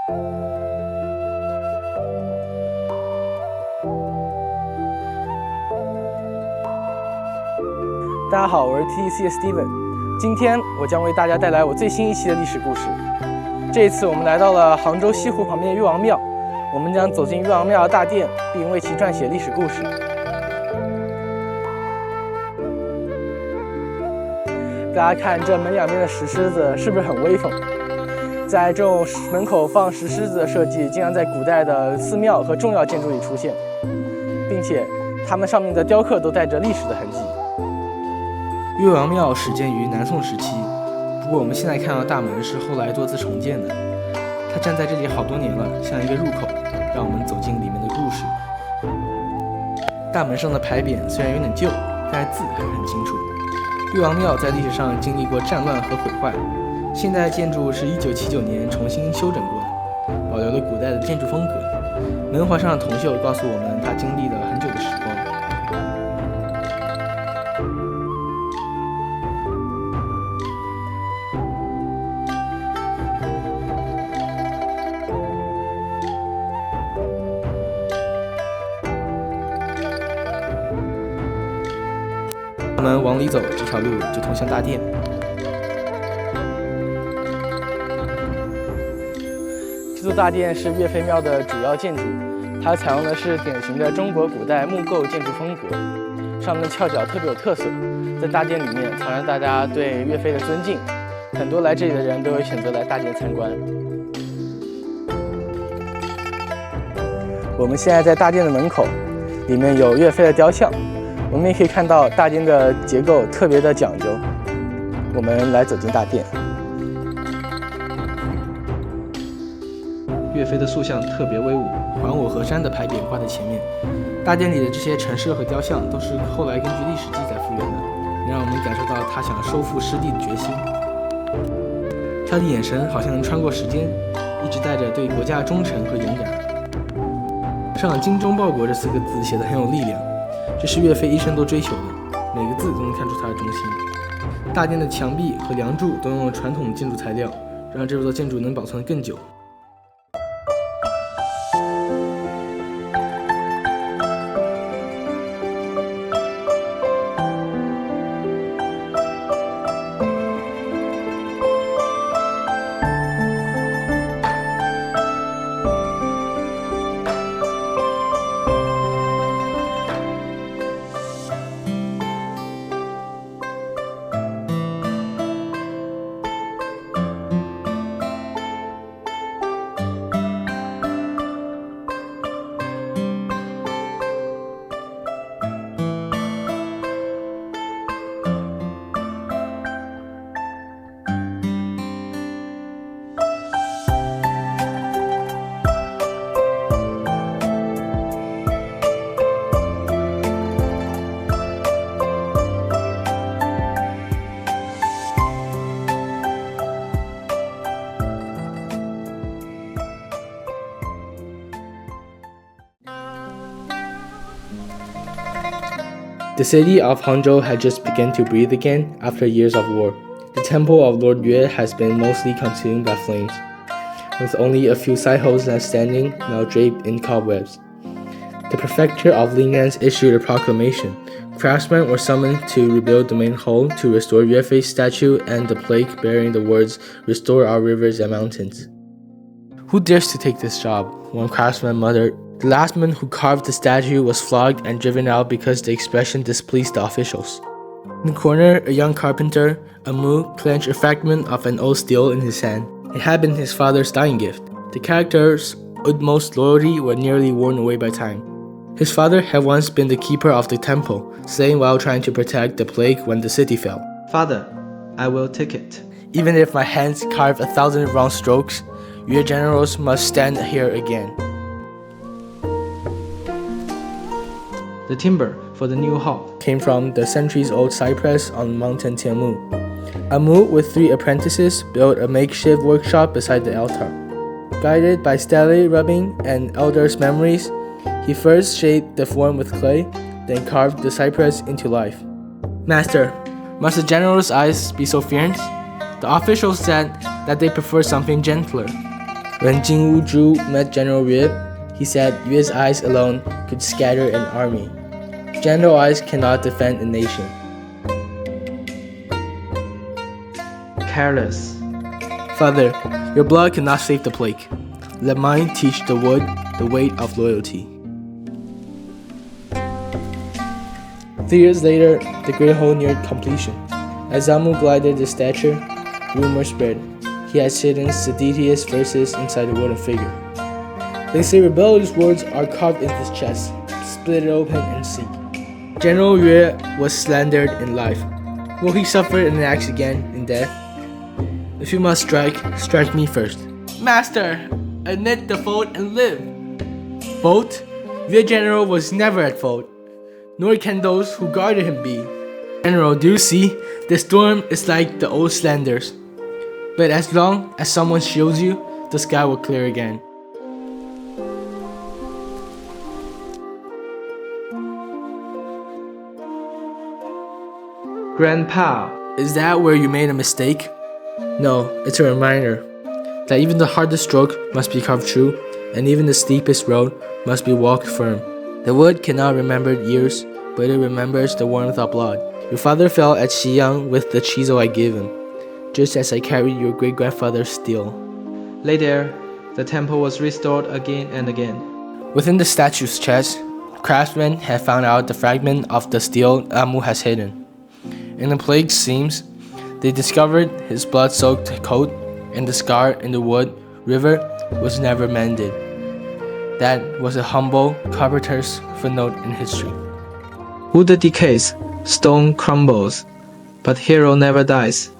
大家好，我是 TTC 的 Steven， 今天我将为大家带来我最新一期的历史故事。这一次我们来到了杭州西湖旁边的岳王庙，我们将走进岳王庙的大殿，并为其撰写历史故事。大家看这门两边的石狮子是不是很威风？在这种门口放石狮子的设计，经常在古代的寺庙和重要建筑里出现，并且它们上面的雕刻都带着历史的痕迹。岳王庙始建于南宋时期，不过我们现在看到大门是后来多次重建的。它站在这里好多年了，像一个入口，让我们走进里面的故事。大门上的牌匾虽然有点旧，但字还很清楚。岳王庙在历史上经历过战乱和毁坏，现代建筑是1979年重新修整过的，保留了古代的建筑风格。门环上的铜锈告诉我们，它经历了很久的时光。大门往里走，这条路就通向大殿。这座大殿是岳飞庙的主要建筑，它采用的是典型的中国古代木构建筑风格，上面的翘角特别有特色，在大殿里面藏着大家对岳飞的尊敬，很多来这里的人都会选择来大殿参观。我们现在在大殿的门口，里面有岳飞的雕像。我们也可以看到大殿的结构特别的讲究。我们来走进大殿。岳飞的塑像特别威武，还我河山的牌匾挂在前面。大殿里的这些陈设和雕像都是后来根据历史记载复原的，能让我们感受到他想收复失地的决心。他的眼神好像能穿过时间，一直带着对国家的忠诚和勇敢。上精忠报国这4个字写得很有力量，这是岳飞一生都追求的，每个字都能看出他的忠心。大殿的墙壁和梁柱都用了传统建筑材料，让这座建筑能保存更久。The city of Hangzhou had just begun to breathe again after years of war. The temple of Lord Yue has been mostly consumed by flames, with only a few side halls left standing, now draped in cobwebs. The prefecture of Lingans issued a proclamation. Craftsmen were summoned to rebuild the main hall, to restore Yue Fei's statue and the plaque bearing the words, "Restore our rivers and mountains." Who dares to take this job? One craftsman muttered. The last man who carved the statue was flogged and driven out because the expression displeased the officials. In the corner, a young carpenter, Amu, clenched a fragment of an old steel in his hand. It had been his father's dying gift. The character's utmost loyalty were nearly worn away by time. His father had once been the keeper of the temple, slain while trying to protect the plague when the city fell. Father, I will take it. Even if my hands carve 1,000 wrong strokes, your generals must stand here again. The timber for the new hall came from the centuries-old cypress on Mountain Tianmu. Amu, with 3 apprentices, built a makeshift workshop beside the altar. Guided by steady rubbing and elders' memories, he first shaped the form with clay, then carved the cypress into life. Master, must the general's eyes be so fierce? The officials said that they prefer something gentler. When Jing Wuzhu met General Yue, he said Yue's eyes alone could scatter an army. General eyes cannot defend a nation. Careless. Father, your blood cannot save the plague. Let mine teach the wood the weight of loyalty. 3 years later, the Great Hole neared completion. As Zamu glided his stature, rumors spread. He had hidden seditious verses inside the wooden figure. They say rebellious words are carved into his chest. Split it open and see. General Yue was slandered in life. Will he suffer an axe again in death? If you must strike, strike me first. Master, admit the fault and live. Fault? Yue General was never at fault, nor can those who guarded him be. General, do you see? The storm is like the old slanders. But as long as someone shields you, the sky will clear again. Grandpa. Is that where you made a mistake? No, it's a reminder that even the hardest stroke must be carved true, and even the steepest road must be walked firm. The wood cannot remember years, but it remembers the warmth of blood. Your father fell at Xiyang with the chisel I gave him, just as I carried your great-grandfather's steel. Later, the temple was restored again and again. Within the statue's chest, craftsmen had found out the fragment of the steel Amu has hidden. In the plague seams, they discovered his blood-soaked coat, and the scar in the wood river was never mended. That was a humble carpenter's footnote in history. Wood decays, stone crumbles, but hero never dies.